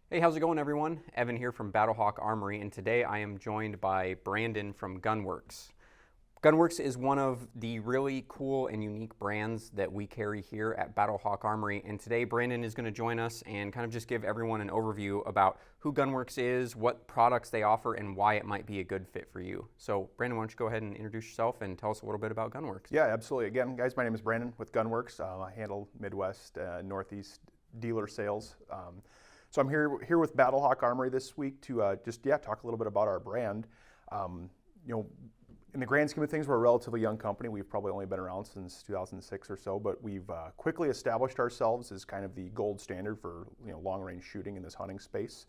Hey, how's it going, everyone? Evan here from BattleHawk Armory, and today I am joined by Brandon from Gunwerks. Gunwerks is one of the really cool and unique brands that we carry here at BattleHawk Armory, and today Brandon is going to join us and kind of just give everyone an overview about who Gunwerks is, what products they offer, and why it might be a good fit for you. So, Brandon, why don't you go ahead and introduce yourself and tell us a little bit about Gunwerks? Yeah, absolutely. Again, guys, my name is Brandon with Gunwerks. I handle Midwest, Northeast dealer sales. So I'm here with BattleHawk Armory this week to talk a little bit about our brand. In the grand scheme of things, we're a relatively young company. We've probably only been around since 2006 or so, but we've quickly established ourselves as kind of the gold standard for long-range shooting in this hunting space.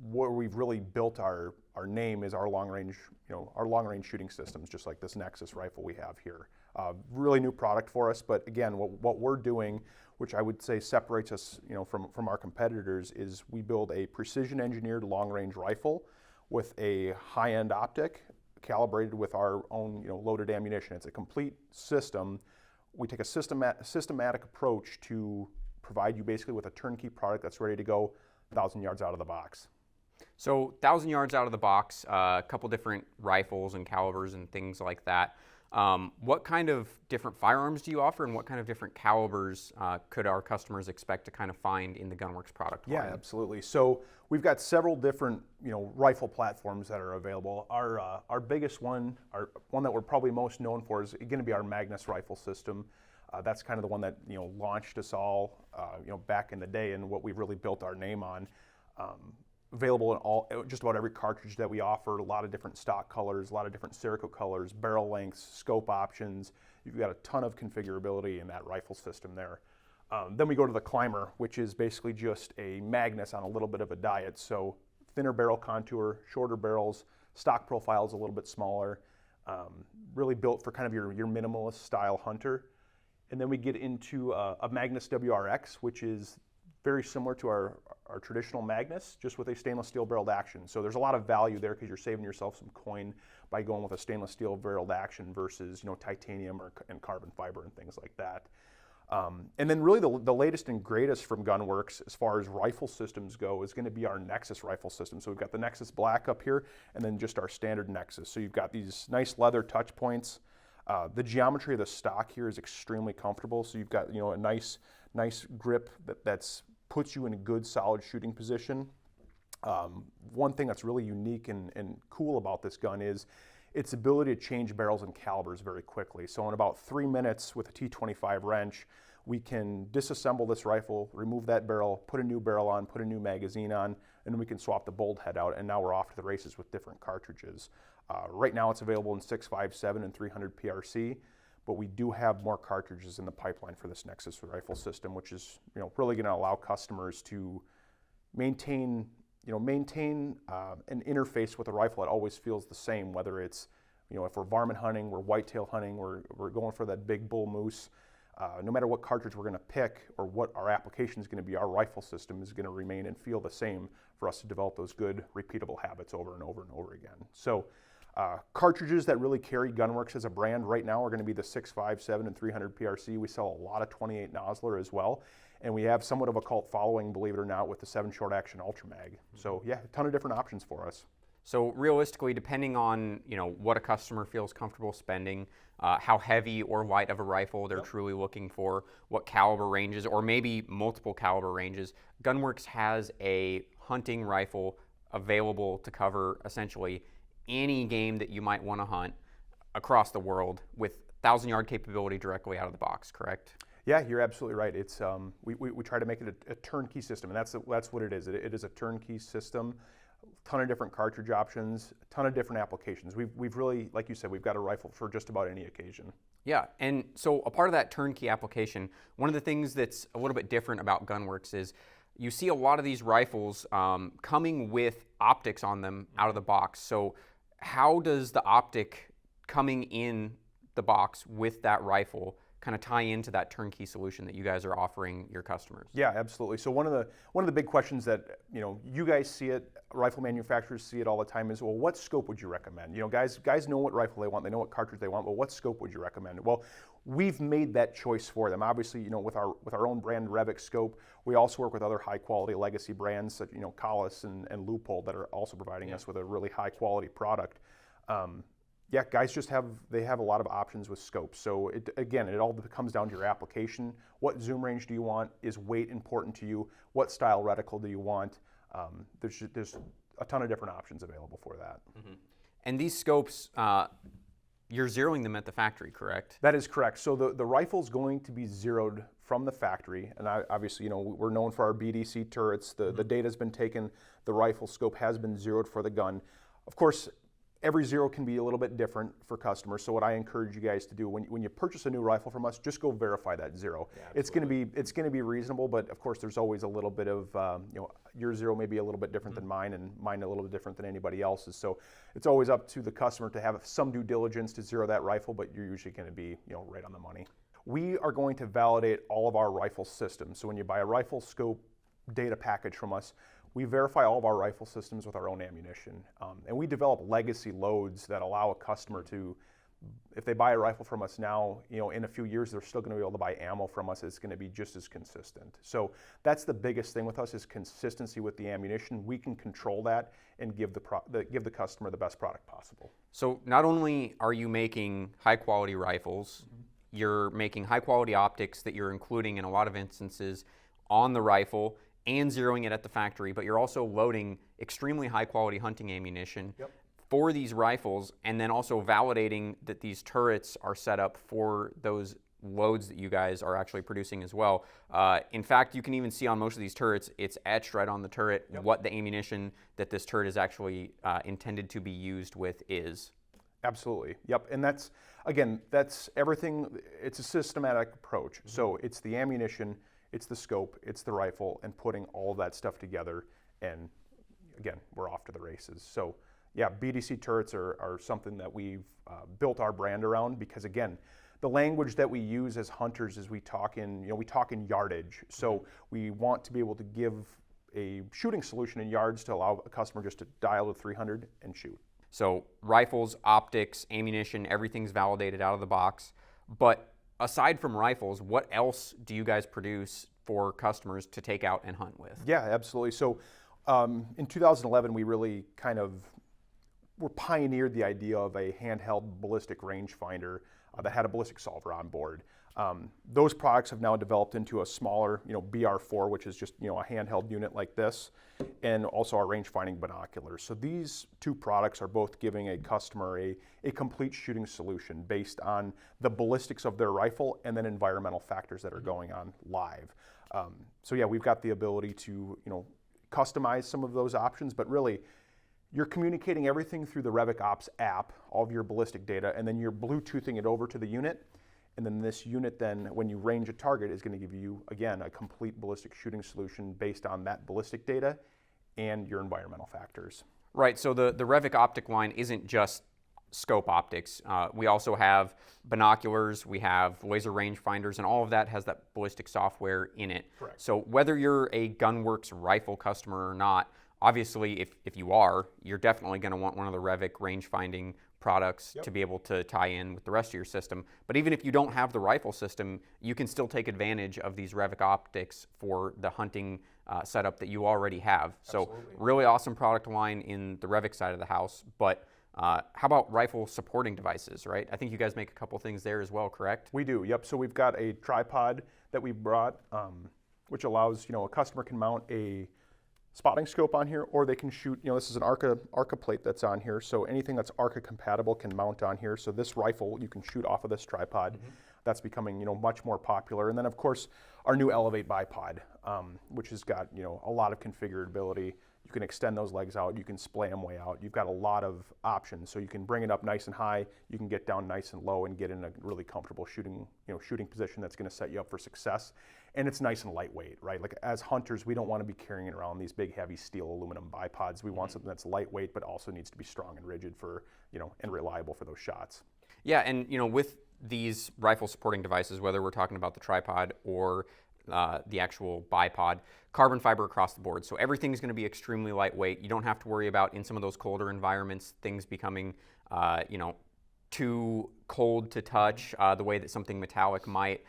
Where we've really built our name is our long-range shooting systems, just like this Nexus rifle we have here. Really new product for us, but again, what we're doing, which I would say separates us, from our competitors, is we build a precision-engineered long-range rifle with a high-end optic, calibrated with our own, loaded ammunition. It's a complete system. We take a systematic approach to provide you basically with a turnkey product that's ready to go 1,000 yards out of the box. So 1,000 yards out of the box, a couple different rifles and calibers and things like that. What kind of different firearms do you offer, and what kind of different calibers could our customers expect to kind of find in the Gunwerks product line? Yeah, absolutely. So we've got several different rifle platforms that are available. Our biggest one, one that we're probably most known for, is going to be our Magnus Rifle System. That's kind of the one that launched us all back in the day, and what we've really built our name on. Available in just about every cartridge that we offer, a lot of different stock colors, a lot of different Cerakote colors, barrel lengths, scope options. You've got a ton of configurability in that rifle system there. Then we go to the Climber, which is basically just a Magnus on a little bit of a diet. So thinner barrel contour, shorter barrels, stock profile is a little bit smaller, really built for kind of your minimalist style hunter. And then we get into a Magnus WRX, which is very similar to our traditional Magnus, just with a stainless steel barreled action. So there's a lot of value there because you're saving yourself some coin by going with a stainless steel barreled action versus titanium and carbon fiber and things like that. And then really the latest and greatest from Gunwerks as far as rifle systems go is going to be our Nexus Rifle System. So we've got the Nexus Black up here, and then just our standard Nexus. So you've got these nice leather touch points. The geometry of the stock here is extremely comfortable. So you've got a nice grip that's puts you in a good solid shooting position. One thing that's really unique and cool about this gun is its ability to change barrels and calibers very quickly. So in about 3 minutes with a T25 wrench, we can disassemble this rifle, remove that barrel, put a new barrel on, put a new magazine on, and then we can swap the bolt head out, and now we're off to the races with different cartridges. Right now it's available in 6.57 and 300 PRC, but we do have more cartridges in the pipeline for this Nexus Rifle System, which is really going to allow customers to maintain an interface with a rifle that always feels the same, whether it's if we're varmint hunting, we're whitetail hunting, we're going for that big bull moose. No matter what cartridge we're going to pick or what our application is going to be, our rifle system is going to remain and feel the same for us to develop those good repeatable habits over and over and over again. So cartridges that really carry Gunwerks as a brand right now are going to be the 6.57 and 300 PRC. We sell a lot of 28 nozzler as well, and we have somewhat of a cult following, believe it or not, with the 7 short action Ultra Mag. So yeah, a ton of different options for us. So realistically, depending on what a customer feels comfortable spending, how heavy or light of a rifle they're truly looking for, what caliber ranges, or maybe multiple caliber ranges, Gunwerks has a hunting rifle available to cover essentially any game that you might want to hunt across the world with 1,000-yard capability directly out of the box, correct? Yeah, you're absolutely right. It's we try to make it a turnkey system, and that's what it is. It is a turnkey system. A ton of different cartridge options, a ton of different applications. We've really, like you said, we've got a rifle for just about any occasion. Yeah, and so a part of that turnkey application, one of the things that's a little bit different about Gunwerks is you see a lot of these rifles coming with optics on them out of the box. So how does the optic coming in the box with that rifle kind of tie into that turnkey solution that you guys are offering your customers? Yeah, absolutely. So one of the big questions that you guys see it, rifle manufacturers see it all the time is, well, what scope would you recommend? Guys know what rifle they want, they know what cartridge they want, but what scope would you recommend? Well, we've made that choice for them. Obviously, with our own brand Revic scope, we also work with other high quality legacy brands such Collis and Loophole that are also providing us with a really high quality product. Yeah, guys they have a lot of options with scopes. So it all comes down to your application. What zoom range do you want? Is weight important to you? What style reticle do you want? There's a ton of different options available for that. Mm-hmm. And these scopes, you're zeroing them at the factory, correct? That is correct. So the rifle's going to be zeroed from the factory, and obviously, we're known for our BDC turrets. The data's been taken. The rifle scope has been zeroed for the gun. Of course, every zero can be a little bit different for customers. So what I encourage you guys to do when you purchase a new rifle from us, just go verify that zero. Yeah, it's going to be reasonable, but of course there's always a little bit of your zero may be a little bit different than mine, and mine a little bit different than anybody else's. So it's always up to the customer to have some due diligence to zero that rifle, but you're usually going to be right on the money. We are going to validate all of our rifle systems. So when you buy a rifle scope data package from us, we verify all of our rifle systems with our own ammunition. And we develop legacy loads that allow a customer to, if they buy a rifle from us now, in a few years, they're still going to be able to buy ammo from us. It's going to be just as consistent. So that's the biggest thing with us is consistency with the ammunition. We can control that and give the customer the best product possible. So not only are you making high quality rifles, you're making high quality optics that you're including in a lot of instances on the rifle and zeroing it at the factory, but you're also loading extremely high quality hunting ammunition for these rifles, and then also validating that these turrets are set up for those loads that you guys are actually producing as well. In fact, you can even see on most of these turrets, it's etched right on the turret what the ammunition that this turret is actually intended to be used with is. Absolutely. Yep. And that's everything. It's a systematic approach. So it's the ammunition, it's the scope, it's the rifle, and putting all of that stuff together. And again, we're off to the races. So yeah, BDC turrets are something that we've built our brand around because again, the language that we use as hunters is we talk in yardage. So we want to be able to give a shooting solution in yards to allow a customer just to dial to 300 and shoot. So rifles, optics, ammunition, everything's validated out of the box. But aside from rifles, what else do you guys produce for customers to take out and hunt with? Yeah, absolutely. So in 2011, we really pioneered the idea of a handheld ballistic rangefinder that had a ballistic solver on board. Those products have now developed into a smaller, BR4, which is just, a handheld unit like this, and also our range-finding binoculars. So these two products are both giving a customer a complete shooting solution based on the ballistics of their rifle and then environmental factors that are going on live. So yeah, we've got the ability to, customize some of those options, but really, you're communicating everything through the Revic Ops app, all of your ballistic data, and then you're Bluetoothing it over to the unit. And then this unit when you range a target, is going to give you, again, a complete ballistic shooting solution based on that ballistic data and your environmental factors. Right, so the Revic optic line isn't just scope optics. We also have binoculars, we have laser rangefinders, and all of that has that ballistic software in it. Correct. So whether you're a Gunwerks rifle customer or not, obviously if you are, you're definitely going to want one of the Revic range-finding products to be able to tie in with the rest of your system. But even if you don't have the rifle system, you can still take advantage of these Revic optics for the hunting setup that you already have. Absolutely. So really awesome product line in the Revic side of the house. But how about rifle supporting devices, right? I think you guys make a couple things there as well, correct? We do, yep. So we've got a tripod that we brought, which allows, a customer can mount a spotting scope on here, or they can shoot, this is an ARCA plate that's on here, so anything that's ARCA compatible can mount on here. So this rifle, you can shoot off of this tripod. That's becoming, much more popular. And then of course, our new Elevate bipod, which has got, a lot of configurability. You can extend those legs out, you can splay them way out. You've got a lot of options. So you can bring it up nice and high, you can get down nice and low and get in a really comfortable shooting position that's gonna set you up for success. And it's nice and lightweight, right? Like as hunters, we don't want to be carrying around these big, heavy steel aluminum bipods. We want something that's lightweight, but also needs to be strong and rigid for, and reliable for those shots. Yeah, and with these rifle supporting devices, whether we're talking about the tripod or the actual bipod, carbon fiber across the board. So everything's going to be extremely lightweight. You don't have to worry about, in some of those colder environments, things becoming, too cold to touch, the way that something metallic might,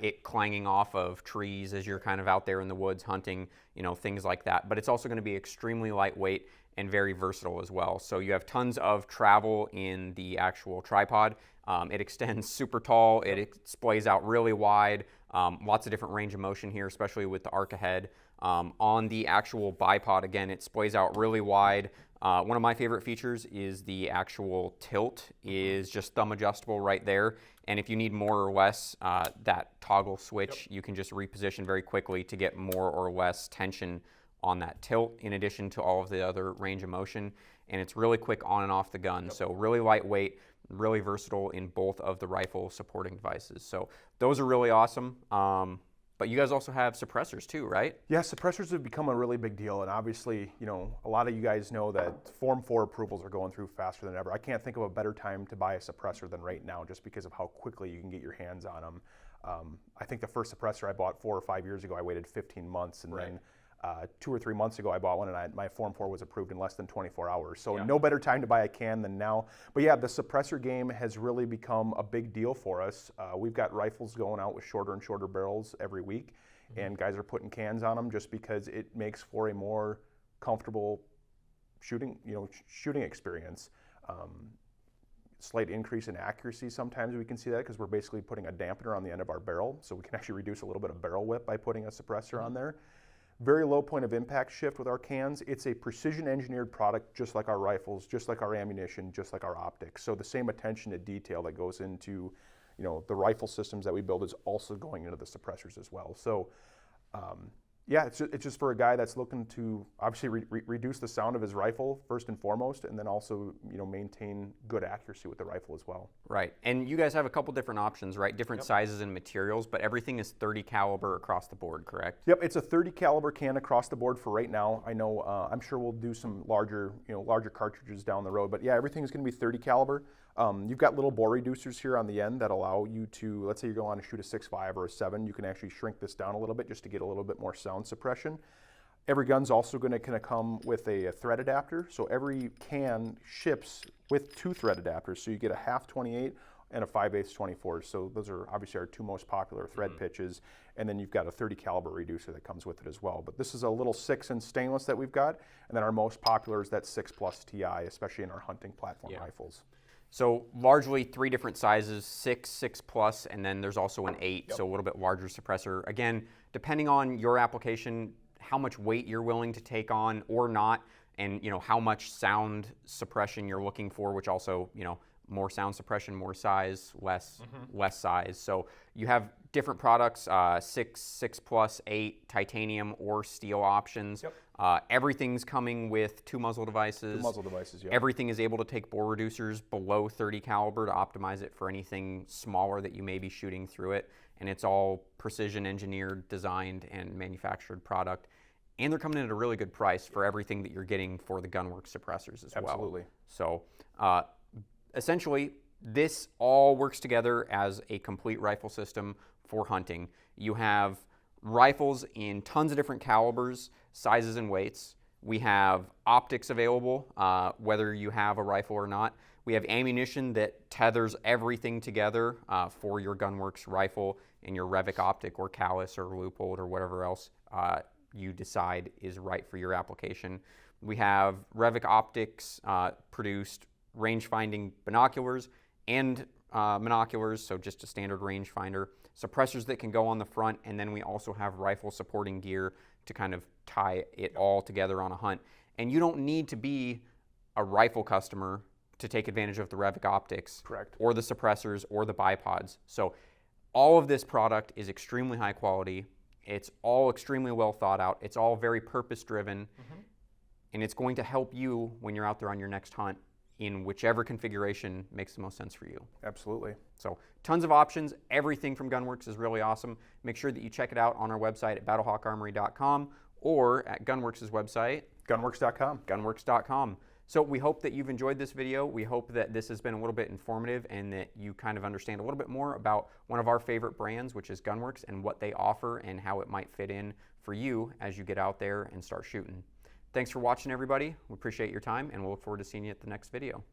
it clanging off of trees as you're kind of out there in the woods hunting, things like that. But it's also going to be extremely lightweight and very versatile as well. So you have tons of travel in the actual tripod. It extends super tall. It splays out really wide. Lots of different range of motion here, especially with the arc ahead. On the actual bipod, again, it splays out really wide. One of my favorite features is the actual tilt is just thumb adjustable right there. And if you need more or less, that toggle switch, you can just reposition very quickly to get more or less tension on that tilt, in addition to all of the other range of motion. And it's really quick on and off the gun. So really lightweight, really versatile in both of the rifle supporting devices. So those are really awesome. But you guys also have suppressors too, right? Yeah, suppressors have become a really big deal, and obviously, a lot of you guys know that Form 4 approvals are going through faster than ever. I can't think of a better time to buy a suppressor than right now, just because of how quickly you can get your hands on them. I think the first suppressor I bought 4 or 5 years ago, I waited 15 months, and then 2 or 3 months ago, I bought one, and my Form 4 was approved in less than 24 hours. So no better time to buy a can than now. But yeah, the suppressor game has really become a big deal for us. We've got rifles going out with shorter and shorter barrels every week, and guys are putting cans on them just because it makes for a more comfortable shooting experience. Slight increase in accuracy sometimes we can see that because we're basically putting a dampener on the end of our barrel, so we can actually reduce a little bit of barrel whip by putting a suppressor on there. Very low point of impact shift with our cans. It's a precision engineered product, just like our rifles, just like our ammunition, just like our optics. So the same attention to detail that goes into, the rifle systems that we build is also going into the suppressors as well. So, yeah, it's just for a guy that's looking to obviously reduce the sound of his rifle first and foremost, and then also maintain good accuracy with the rifle as well. Right, and you guys have a couple different options, right? Different sizes and materials, but everything is 30 caliber across the board, correct? Yep, it's a 30 caliber can across the board for right now. I know, I'm sure we'll do some larger cartridges down the road, but yeah, everything is going to be 30 caliber. You've got little bore reducers here on the end that allow you to, let's say you're going to shoot a 6.5 or a 7, you can actually shrink this down a little bit just to get a little bit more sound suppression. Every gun's also going to come with a thread adapter, so every can ships with 2 thread adapters, so you get a half 28 and a 5/8 24. So those are obviously our 2 most popular thread pitches, and then you've got a 30 caliber reducer that comes with it as well. But this is a little 6 in stainless that we've got, and then our most popular is that 6+ TI, especially in our hunting platform rifles. So largely 3 different sizes, 6, 6+, and then there's also an 8, so a little bit larger suppressor. Again, depending on your application, how much weight you're willing to take on or not, and how much sound suppression you're looking for, which also, more sound suppression, more size, less size. So you have different products, 6, 6+, 8, titanium or steel options. Everything's coming with 2 muzzle devices. 2 muzzle devices, Everything is able to take bore reducers below 30 caliber to optimize it for anything smaller that you may be shooting through it. And it's all precision engineered, designed, and manufactured product. And they're coming in at a really good price for everything that you're getting for the Gunwerks suppressors as well. Absolutely. So essentially, this all works together as a complete rifle system for hunting. You have rifles in tons of different calibers, sizes, and weights. We have optics available, whether you have a rifle or not. We have ammunition that tethers everything together for your Gunwerks rifle and your Revic optic or Callus or Leupold or whatever else you decide is right for your application. We have Revic optics produced range-finding binoculars and monoculars, so just a standard rangefinder, suppressors that can go on the front, and then we also have rifle supporting gear to kind of tie it all together on a hunt. And you don't need to be a rifle customer to take advantage of the Revic optics. Correct. Or the suppressors or the bipods. So all of this product is extremely high quality. It's all extremely well thought out. It's all very purpose driven. And it's going to help you when you're out there on your next hunt in whichever configuration makes the most sense for you. Absolutely. So tons of options. Everything from Gunwerks is really awesome. Make sure that you check it out on our website at battlehawkarmory.com or at Gunwerks' website, Gunwerks.com. Gunwerks.com. So we hope that you've enjoyed this video. We hope that this has been a little bit informative and that you kind of understand a little bit more about one of our favorite brands, which is Gunwerks, and what they offer and how it might fit in for you as you get out there and start shooting. Thanks for watching, everybody. We appreciate your time, and we'll look forward to seeing you at the next video.